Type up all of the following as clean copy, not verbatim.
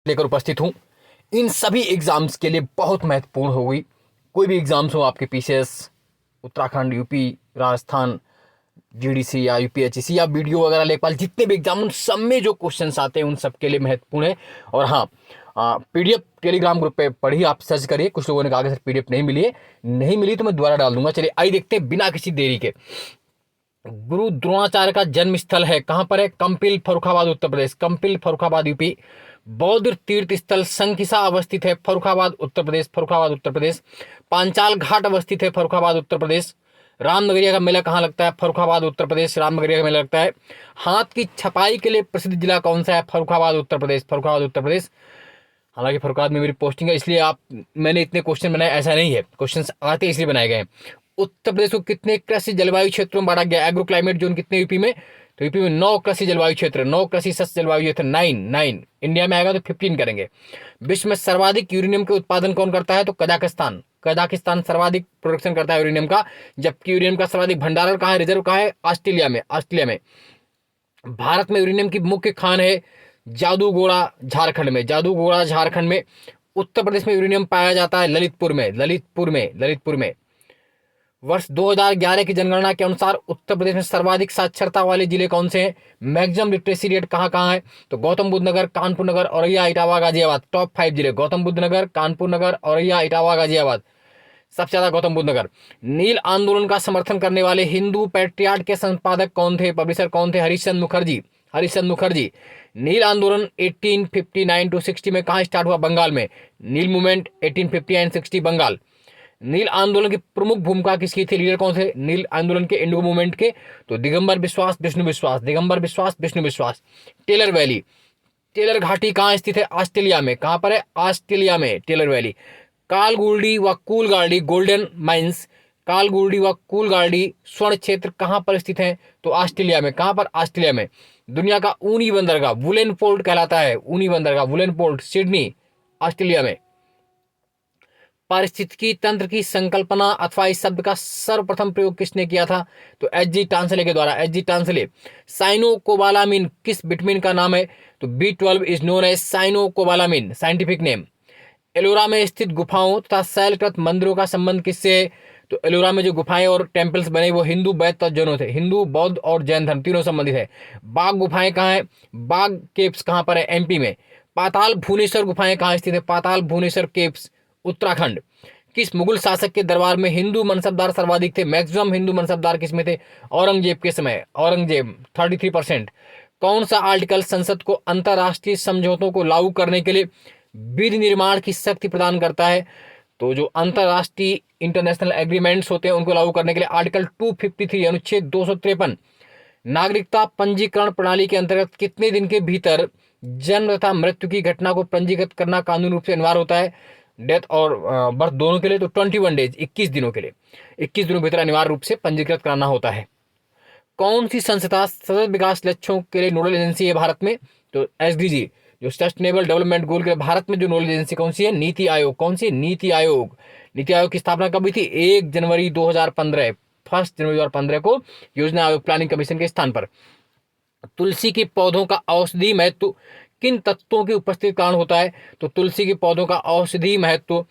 लेकर उपस्थित हूँ। इन सभी एग्जाम्स के लिए बहुत महत्वपूर्ण होगी। कोई भी एग्जाम्स हो आपके, PCS, Uttarakhand, UP, Rajasthan, GDC या यूपीएचसी या वीडियो वगैरह लेखपाल, जितने भी एग्जाम, उन सब में जो क्वेश्चंस आते हैं उन सब के लिए महत्वपूर्ण है। और हाँ, पीडीएफ टेलीग्राम ग्रुप पे पढ़िए, आप सर्च करिए। कुछ लोगों ने कहा कि सर पीडीएफ नहीं मिली है, नहीं मिली तो मैं दोबारा डाल दूंगा। चलिए आइए देखते हैं बिना किसी देरी के। गुरु द्रोणाचार्य का जन्म स्थल है, कहां पर है? कंपिल, फर्रुखाबाद, उत्तर प्रदेश। कंपिल, फर्रुखाबाद, यूपी। बौद्ध तीर्थ स्थल संकिसा अवस्थित है, फर्रुखाबाद, उत्तर प्रदेश। फर्रुखाबाद, उत्तर प्रदेश। पांचाल घाट अवस्थित है, फर्रुखाबाद, उत्तर प्रदेश। रामनगरिया का मेला कहाँ लगता है? फर्रुखाबाद, उत्तर प्रदेश। रामनगरिया का मेला लगता है। हाथ की छपाई के लिए प्रसिद्ध जिला कौन सा है? फर्रुखाबाद, उत्तर प्रदेश। फर्रुखाबाद, उत्तर प्रदेश। हालांकि फर्रुखाबाद में मेरी पोस्टिंग है, इसलिए मैंने इतने क्वेश्चन बनाए, ऐसा नहीं है, क्वेश्चन आते इसलिए बनाए गए हैं। उत्तर प्रदेश को कितने कृषि जलवायु क्षेत्रों में बांटा गया? एग्रो क्लाइमेट जोन कितने यूपी में? तो यूपी में 9 कृषि जलवायु क्षेत्र, 9 कृषि सस्य जलवायु क्षेत्र, 9। इंडिया में आएगा तो 15 करेंगे। विश्व में सर्वाधिक यूरेनियम के उत्पादन कौन करता है? तो कजाकिस्तान। कजाकिस्तान सर्वाधिक प्रोडक्शन करता है यूरेनियम का। जबकि यूरेनियम का सर्वाधिक भंडारण कहाँ है, रिजर्व कहाँ है? ऑस्ट्रेलिया में। ऑस्ट्रेलिया में। भारत में यूरेनियम की मुख्य खान है जादूगोड़ा, झारखंड में। जादूगोड़ा, झारखंड में। उत्तर प्रदेश में यूरेनियम पाया जाता है ललितपुर में। ललितपुर में। वर्ष 2011 की जनगणना के अनुसार उत्तर प्रदेश में सर्वाधिक साक्षरता वाले जिले कौन से हैं? मैक्सिमम लिटरेसी रेट कहाँ कहाँ है? तो गौतम बुद्ध नगर, कानपुर नगर, औरैया, इटावा, गाजियाबाद। टॉप 5 जिले गौतम बुद्ध नगर, कानपुर नगर, औरैया, इटावा, गाजियाबाद। सबसे ज्यादा गौतम बुद्ध नगर। नील आंदोलन का समर्थन करने वाले हिंदू पैट्रियार्ट के संपादक कौन थे, पब्लिशर कौन थे? हरिश्चंद्र मुखर्जी। नील आंदोलन 1859 to 60 में कहाँ स्टार्ट हुआ? बंगाल में। नील मूवमेंट 1859-60 बंगाल। नील आंदोलन की प्रमुख भूमिका किसकी थी? लीडर कौन थे नील आंदोलन के, इंडिगो मूवमेंट के? तो दिगंबर बिश्वास, विष्णु विश्वास। टेलर वैली, टेलर घाटी कहाँ स्थित है? ऑस्ट्रेलिया में। कहां पर है? ऑस्ट्रेलिया में, टेलर वैली। कालगुर्डी व कूलगार्डी गोल्डन माइंस, कालगुर्डी व कूलगार्डी स्वर्ण क्षेत्र कहां पर स्थित है? तो ऑस्ट्रेलिया में। कहां पर? ऑस्ट्रेलिया में। दुनिया का ऊनी बंदरगाह वुलन पोर्ट कहलाता है, ऊनी बंदरगाह वुलन पोर्ट, सिडनी, ऑस्ट्रेलिया में। पारिस्थितिकी तंत्र की संकल्पना अथवा इस शब्द का सर्वप्रथम प्रयोग किसने किया था? तो एच.जी. टांसले के द्वारा, एच.जी. टांसले। साइनोकोबालामिन किस विटामिन का नाम है? तो B12 is known as cyanocobalamin, scientific name. Ellora में स्थित गुफाओं तथा शैलकृत मंदिरों का संबंध किससे है? तो एलोरा में जो गुफाएं और टेम्पल्स बने वो हिंदू, बौद्ध तथा जैनों थे। हिंदू, बौद्ध और जैन धर्म तीनों संबंधित है। बाघ गुफाएं कहाँ है? बाघ केव्स कहाँ पर है? एमपी में। पाताल भुवनेश्वर गुफाएं कहाँ स्थित है? पाताल भुवनेश्वर केव्स, उत्तराखंड। किस मुगल शासक के दरबार में हिंदू मनसबदार सर्वाधिक थे? मैक्सिमम हिंदू मनसबदार किसमें थे? औरंगजेब के समय, औरंगजेब 33%। कौन सा आर्टिकल संसद को अंतरराष्ट्रीय समझौतों को लागू करने के लिए विधि निर्माण की शक्ति प्रदान करता है? तो जो अंतरराष्ट्रीय इंटरनेशनल एग्रीमेंट्स होते हैं उनको लागू करने के लिए आर्टिकल 253, अनुच्छेद 253। नागरिकता पंजीकरण प्रणाली के अंतर्गत कितने दिन के भीतर जन्म तथा मृत्यु की घटना को पंजीकृत करना कानूनी रूप से अनिवार्य होता है? डेथ और बर्थ दोनों के लिए तो 21 डेज, 21 दिनों के लिए, 21 दिनों भीतर अनिवार्य रूप से पंजीकृत कराना होता है। कौन सी संस्था सतत विकास लक्ष्यों के लिए नोडल एजेंसी है भारत में? तो एसडीजी, जो सस्टेनेबल डेवलपमेंट गोल के भारत में जो नोडल एजेंसी कौन सी है? नीति आयोग। कौन सी? नीति आयोग। नीति आयोग की स्थापना कब हुई थी? 1 जनवरी 2015, 1 जनवरी 2015 को योजना आयोग प्लानिंग कमीशन के स्थान पर। तुलसी के पौधों का औषधि महत्व किन तत्वों की उपस्थिति कारण होता है? तो तुलसी के पौधों का औषधि महत्व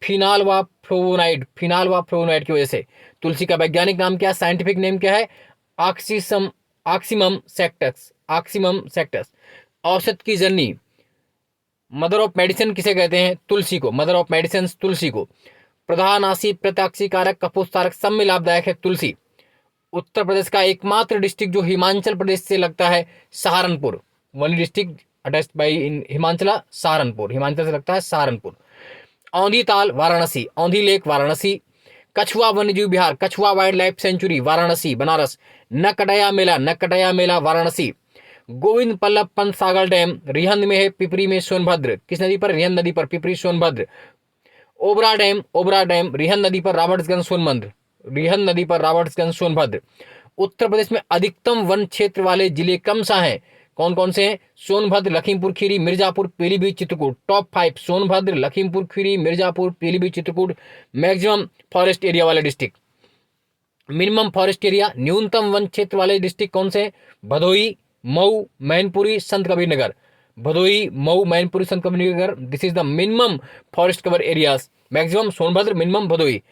फिनाल व फ्लोवोनाइड की वजह से। तुलसी का वैज्ञानिक नाम क्या है? साइंटिफिक नेम क्या है? ऑक्सीमम सेक्टस। औषध की जननी, मदर ऑफ मेडिसिन किसे कहते हैं? तुलसी को, मदर ऑफ मेडिसिन तुलसी को। प्रधानासी, प्रत्याक्षीकारक, कफोत्तारक, सब में लाभदायक है तुलसी। उत्तर प्रदेश का एकमात्र डिस्ट्रिक्ट जो हिमाचल प्रदेश से लगता है, Saharanpur. One district attached by in Himachal, Saharanpur, Himachal से लगता है सहारनपुर। औंधी ताल, वाराणसी। औंधी लेक, वाराणसी। कछुआ वन्यजीव विहार, Kachhua wildlife sanctuary, Varanasi, Banaras. Nakkataiya मेला, वाराणसी। गोविंद बल्लभ पंत सागर डैम रिहंद में है, पिपरी में, सोनभद्र। किस नदी पर? रिहंद नदी पर, पिपरी, सोनभद्र। ओबरा डैम रिहंद नदी पर, राबर्ट्सगंज, सोनभद्र। उत्तर प्रदेश में अधिकतम वन क्षेत्र वाले जिले कौन सा है? कौन कौन से हैं? Sonbhadra, Lakhimpur Kheri, Mirzapur, Pilibhit, Chitrakoot. Top 5 Sonbhadra, Lakhimpur Kheri, Mirzapur, Pilibhit, Chitrakoot. Maximum forest area वाले डिस्ट्रिक्ट। मिनिमम फॉरेस्ट एरिया, न्यूनतम वन क्षेत्र वाले डिस्ट्रिक्ट कौन से? भदोही, मऊ, मैनपुरी, संत Kabir Nagar. Bhadohi, Mau, Mainpuri, Sant Kabirnagar, this is the minimum forest cover areas. Maximum Sonbhadra, minimum Bhadohi.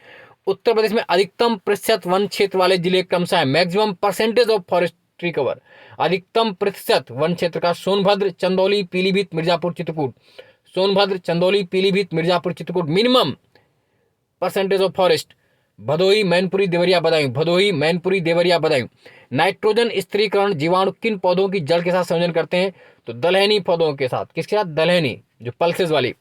Uttar Pradesh में अधिकतम प्रतिशत वन क्षेत्र वाले जिले क्रमशः है। Maximum percentage of forestry cover, अधिकतम प्रतिशत वन क्षेत्र का Sonbhadra, Chandauli, Pilibhit, Mirzapur, Chitrakoot. Sonbhadra, Chandauli, Pilibhit, Mirzapur, Chitrakoot. Minimum percentage of forest Bhadohi, Mainpuri, Deoria, Budaun. Bhadohi, Mainpuri, Deoria, Budaun. Nitrogen स्थिरीकरण जीवाणु किन पौधों की जड़ के साथ संयोजन करते हैं? तो दलहनी पौधों के साथ। किसके साथ? दलहनी, जो पल्सेस वाली।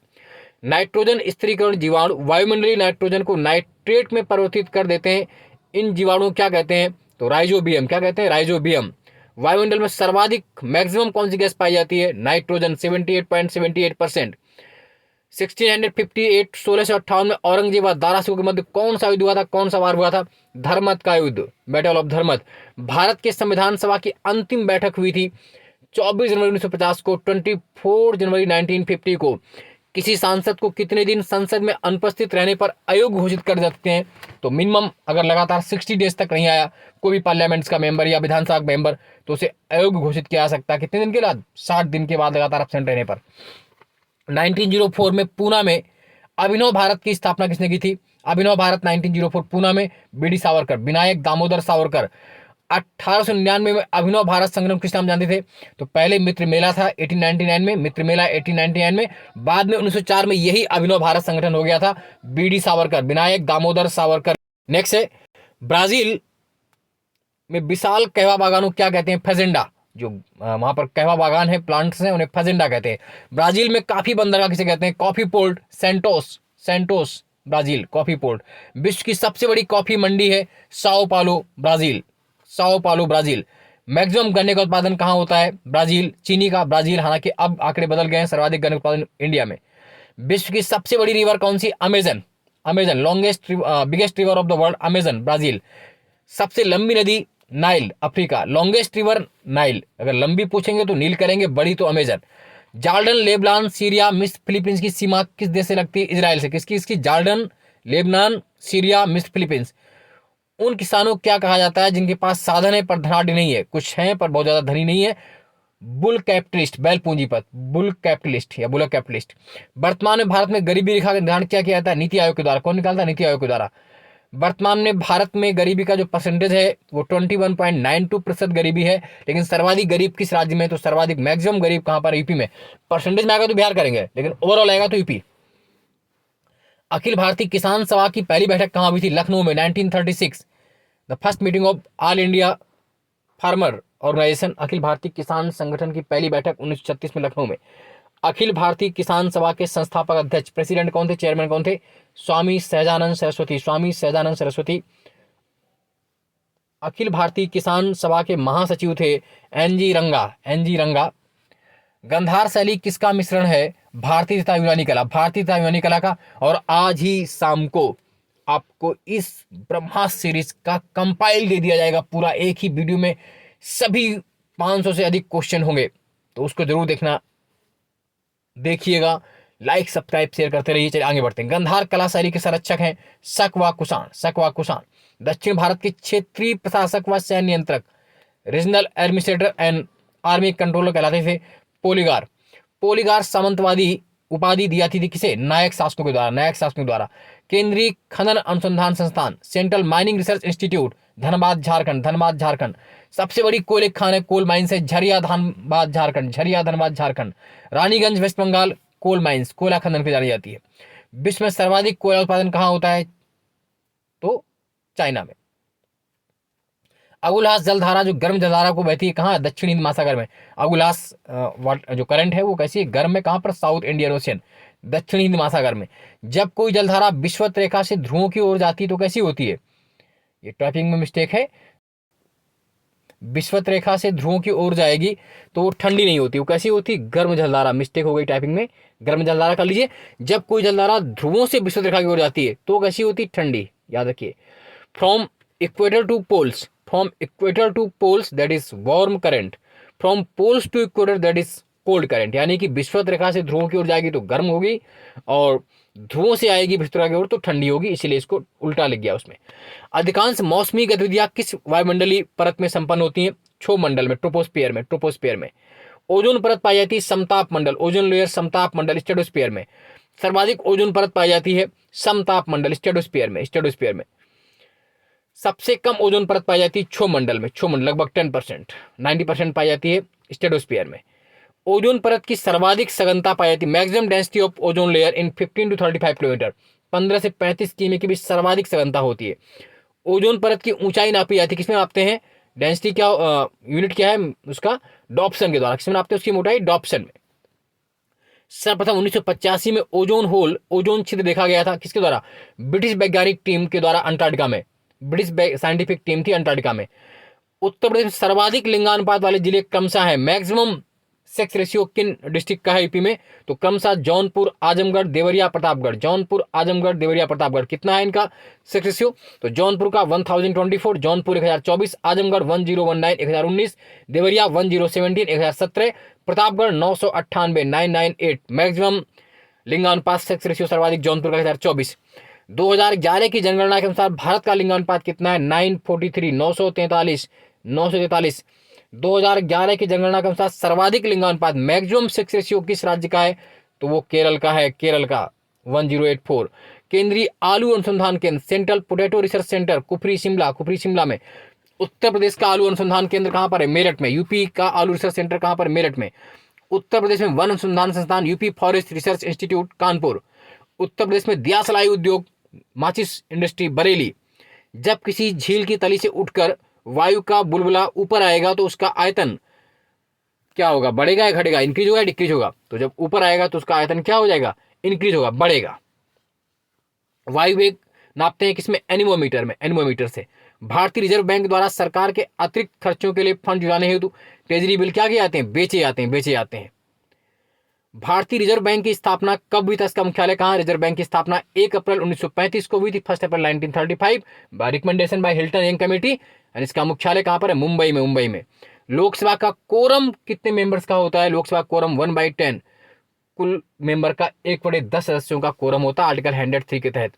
नाइट्रोजन स्थिरीकरण जीवाणु वायुमंडलीय नाइट्रोजन को नाइट्रेट में परिवर्तित कर देते हैं। इन जीवाणुओं क्या कहते हैं? तो राइजोबियम। क्या कहते हैं? राइजोबियम। वायुमंडल में सर्वाधिक मैक्सिमम कौन सी गैस पाई जाती है? नाइट्रोजन, 78.78%। 1658 1658 में औरंगजेब दारा सिंह के मध्य कौन सा युद्ध हुआ था? कौन सा वार हुआ था? धर्मत का युद्ध, बैटल ऑफ धर्मत। भारत के संविधान सभा की अंतिम बैठक हुई थी 24 जनवरी 1950 को। 24 जनवरी 1950 को किसी सांसद को कितने दिन संसद में अनुपस्थित रहने पर अयोग्य घोषित कर सकते हैं? तो मिनिमम अगर लगातार 60 डेज तक नहीं आया कोई भी पार्लियामेंट का मेंबर या विधानसभा का मेंबर, तो उसे अयोग्य घोषित किया जा सकता है। कितने दिन के बाद? 60 दिन के बाद लगातार एब्सेंट रहने पर। 1904 में पूना में अभिनव भारत की स्थापना किसने की थी? अभिनव भारत 1904 पूना में बीडी सावरकर, विनायक दामोदर सावरकर। 1899 में अभिनव भारत संग्राम किस नाम जानते थे? तो पहले मित्र मेला था 1899 में, मित्र मेला 1899 में। बाद में 1904 में यही अभिनव भारत संगठन हो गया था, बीडी सावरकर, विनायक दामोदर सावरकर। नेक्स्ट है ब्राजील में विशाल कहवा बागानों क्या कहते हैं? फेजेंडा। जो वहां पर कहवा बागान है, प्लांट्स हैं, उन्हें फेजेंडा कहते हैं। ब्राजील में काफी बंदरगाह किसे कहते हैं? Coffee port, Santos. Santos Brazil, coffee port. विश्व की सबसे बड़ी कॉफी मंडी है Sao Paulo, Brazil. Sao Paulo, Brazil. Maximum गन्ने का उत्पादन कहाँ होता है? ब्राजील। चीनी का ब्राजील, हालांकि अब आंकड़े बदल गए हैं, सर्वाधिक गन्ने उत्पादन इंडिया में। विश्व की सबसे बड़ी रिवर कौन सी? Amazon. Amazon, longest biggest river of the world, Amazon, Brazil. सबसे लंबी नदी Nile, Africa. Longest river Nile. अगर लंबी पूछेंगे तो नील करेंगे, बड़ी तो अमेजन। जॉर्डन, लेबनान, सीरिया, मिस्र, फिलीपींस की सीमा किस देश से लगती है? इजराइल से। किसकी? इसकी जॉर्डन, लेबनान, सीरिया, मिस्र, फिलीपींस। उन किसानों को क्या कहा जाता है जिनके पास साधन है पर धनाढ़ नहीं है? कुछ हैं पर बहुत ज्यादा धनी नहीं है। बुल कैपिटलिस्ट, बैल पूंजीपत, बुल कैपिटलिस्ट या बुल कैपिटलिस्ट। वर्तमान में भारत में गरीबी रेखा का निर्धारण क्या किया जाता है? नीति आयोग के द्वारा। कौन निकालता है? नीति आयोग के द्वारा। वर्तमान में भारत में गरीबी का जो परसेंटेज है वो 21.92% गरीबी है। लेकिन सर्वाधिक गरीब किस राज्य में? तो सर्वाधिक मैक्सिमम गरीब कहां पर? यूपी में। परसेंटेज में आएगा तो बिहार करेंगे, लेकिन ओवरऑल आएगा तो यूपी। अखिल भारतीय किसान सभा की पहली बैठक कहां हुई थी? लखनऊ में, 1936। The first meeting of all India farmer organisation, Akhil Bharatiya Kisan संगठन की पहली बैठक 1936 में लखनऊ में। अखिल भारतीय किसान सभा के संस्थापक अध्यक्ष, प्रेसिडेंट कौन थे? चेयरमैन कौन थे? स्वामी सहजानंद सरस्वती, स्वामी सहजानंद सरस्वती। अखिल भारतीय किसान सभा के महासचिव थे एनजी रंगा, एनजी रंगा। गंधार शैली किसका मिश्रण है? भारतीय तथा यूनानी कला, भारतीय तथा यूनानी कला का। और आज ही शाम को आपको इस ब्रह्मास्त्र सीरीज का कंपाइल दे दिया जाएगा पूरा, एक ही वीडियो में सभी 500 से अधिक क्वेश्चन होंगे, तो उसको जरूर देखना, देखिएगा। लाइक, सब्सक्राइब, शेयर करते रहिए। चलिए आगे बढ़ते हैं। गंधार कला शैली के संरक्षक हैं शक व कुषाण, शक व कुषाण। दक्षिण भारत के क्षेत्रीय प्रशासक व सैन्य नियंत्रक, regional administrator and army controller कहलाते थे पोलीगार। पोलीगार सामंतवादी उपाधि दी जाती थी किसे? नायक शासकों के द्वारा, नायक शासकों के द्वारा। केंद्रीय खनन अनुसंधान संस्थान, central mining research institute, Dhanbad, Jharkhand, Dhanbad, Jharkhand. सबसे बड़ी कोयले खान है, कोल माइंस है, झरिया, धनबाद, झारखंड, झरिया, धनबाद, झारखंड। रानीगंज, वेस्ट बंगाल, कोल माइंस, कोयला खनन की जानी जाती है। विश्व में सर्वाधिक कोयला उत्पादन कहां होता है? तो चाइना में। अगुलहास जलधारा जो गर्म जलधारा को बहती है कहाँ? दक्षिण हिंद महासागर में। अगुलहास जो करंट है वो कैसी है? गर्म में। कहां पर? साउथ इंडियन ओशियन, दक्षिण हिंद महासागर में। जब कोई जलधारा विषुवत रेखा से ध्रुवों की ओर जाती है तो कैसी होती है? ये टाइपिंग में मिस्टेक है। विषुवत रेखा से ध्रुवों की ओर जाएगी तो वो ठंडी नहीं होती, वो कैसी होती? गर्म जलधारा। मिस्टेक हो गई टाइपिंग में, गर्म जलधारा कर लीजिए। जब कोई जलधारा ध्रुवों से विषुवत रेखा की ओर जाती है तो कैसी होती? ठंडी, याद रखिए। From equator to poles, from equator to poles that is warm current, from poles to equator that is cold current. यानी कि विषुवत रेखा से ध्रुवों की ओर जाएगी तो गर्म होगी, और ध्रुवों से आएगी विषुवत रेखा की ओर तो ठंडी होगी, इसीलिए इसको उल्टा लिख गया उसमें। अधिकांश मौसमी गतिविधियां किस वायुमंडलीय परत में संपन्न होती हैं? क्षोभ मंडल में, ट्रोपोस्फियर में, ट्रोपोस्फियर में। ओजोन परत पाई जाती है समताप मंडल, ओजोन लेयर समताप मंडल स्ट्रेटोस्फीयर में। सर्वाधिक ओजोन परत पाई जाती है समताप मंडल स्ट्रेटोस्फीयर में। सबसे कम ओजोन परत पाई जाती है क्षोभ मंडल में, क्षोभ मंडल लगभग 10%, 90% पाई जाती है स्ट्रेटोस्फीयर में। ओजोन परत की सर्वाधिक सघनता पाई जाती है, maximum density of ozone layer in 15 to 35 kilometre, 15 से 35 किमी के बीच सर्वाधिक सघनता होती है। ओजोन परत की ऊंचाई नापी जाती है, किसमें नापते हैं, डेंसिटी क्या यूनिट क्या है उसका, डॉप्सन के द्वारा। किसमें नापते हैं उसकी मोटाई, डॉप्सन में। सर्वप्रथम 1985 में ओजोन होल, ओजोन छिद्र देखा गया था, किसके द्वारा, ब्रिटिश वैज्ञानिक टीम के द्वारा अंटार्कटिका में, ब्रिटिश साइंटिफिक टीम थी अंटार्कटिका में। उत्तर प्रदेश में सर्वाधिक लिंगानुपात वाले जिले क्रमशः है, मैक्सिमम सेक्स रेशियो किन डिस्ट्रिक्ट का है यूपी में, तो क्रमशः जौनपुर, आजमगढ़, देवरिया, प्रतापगढ़। जौनपुर, आजमगढ़, देवरिया, प्रतापगढ़। कितना है इनका सेक्स रेशियो, तो जौनपुर का 1024, जौनपुर 1024, आजमगढ़ 1019 1019, देवरिया 1017 1017, प्रतापगढ़ 998 998। मैक्सिमम लिंगानुपात सेक्स रेशियो सर्वाधिक जौनपुर का 1024। 2011 की जनगणना के अनुसार भारत का लिंगानुपात कितना है, 943, 943। 2011 की जनगणना के अनुसार सर्वाधिक लिंगानुपात मैक्सिमम सेक्स रेशियो किस राज्य का है, तो वो केरल का है, केरल का 1084। केंद्रीय आलू अनुसंधान केंद्र, central potato research centre, Kufri Shimla में। उत्तर प्रदेश का आलू अनुसंधान केंद्र कहां पर है, मेरठ में। यूपी का आलू रिसर्च सेंटर कहां पर, मेरठ में। उत्तर प्रदेश में वन अनुसंधान संस्थान, UP forest research institute, Kanpur. Uttar Pradesh में दियासलाई उद्योग, माचिस इंडस्ट्री, बरेली। जब किसी झील की तली से उठकर वायु का बुलबुला ऊपर आएगा तो उसका आयतन क्या होगा, बढ़ेगा या घटेगा, इंक्रीज होगा या डिक्रीज होगा, तो जब ऊपर आएगा तो उसका आयतन क्या हो जाएगा, इंक्रीज होगा, बढ़ेगा। वायु वेग नापते हैं किसमें, एनीमोमीटर से। भारतीय रिजर्व बैंक द्वारा सरकार के अतिरिक्त खर्चों के लिए फंड जुटाने हेतु ट्रेजरी बिल क्या किए जाते हैं, बेचे जाते हैं। भारतीय रिजर्व बैंक की स्थापना कब हुई था, इसका मुख्यालय कहां, रिजर्व बैंक की स्थापना 1 अप्रैल 1935 को हुई थी, 1 अप्रैल 1935 bye recommendation by Hilton young committee. और इसका मुख्यालय कहां पर है, मुंबई में। लोकसभा का कोरम कितने मेंबर्स का होता है, लोकसभा कोरम 1/10, कुल मेंबर का 1/10 सदस्यों का कोरम होता है आर्टिकल 103 के तहत।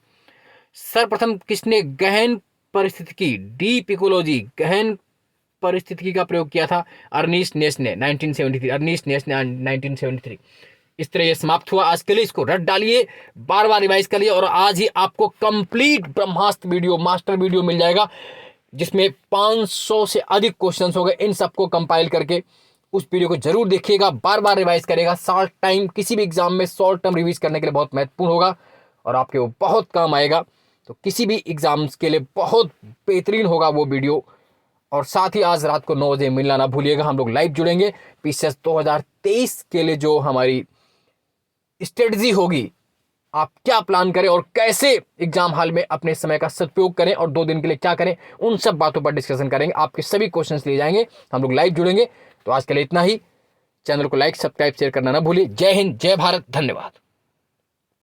सर्वप्रथम किसने गहन परिस्थितिकी, डीप इकोलॉजी, गहन परिस्थितिकी का प्रयोग किया था, अर्नीस्ट नेस ने 1973। इस तरह ये समाप्त हुआ आज के लिए। इसको रट डालिए, बार बार रिवाइज करिए और आज ही आपको कंप्लीट ब्रह्मास्त्र वीडियो, मास्टर वीडियो मिल जाएगा जिसमें 500 से अधिक क्वेश्चंस हो गए। इन सबको कंपाइल करके उस वीडियो को जरूर देखिएगा, बार बार रिवाइज करेगा। शॉर्ट टाइम किसी भी एग्जाम में शॉर्ट टर्म रिवाइज करने के लिए बहुत महत्वपूर्ण होगा और आपके वो बहुत काम आएगा। तो किसी भी एग्जाम्स के लिए बहुत बेहतरीन होगा वो वीडियो। और साथ ही आज रात को 9 बजे मिलना ना भूलिएगा, हम लोग लाइव जुड़ेंगे पीसीएस 2023 के लिए। जो हमारी स्ट्रेटजी होगी, आप क्या प्लान करें और कैसे एग्जाम हॉल में अपने समय का सदुपयोग करें और 2 दिन के लिए क्या करें, उन सब बातों पर डिस्कशन करेंगे। आपके सभी क्वेश्चंस लिए जाएंगे, हम लोग लाइव जुड़ेंगे। तो आज के लिए इतना ही। चैनल को लाइक, सब्सक्राइब, शेयर करना ना भूलिए। जय हिंद, जय भारत, धन्यवाद।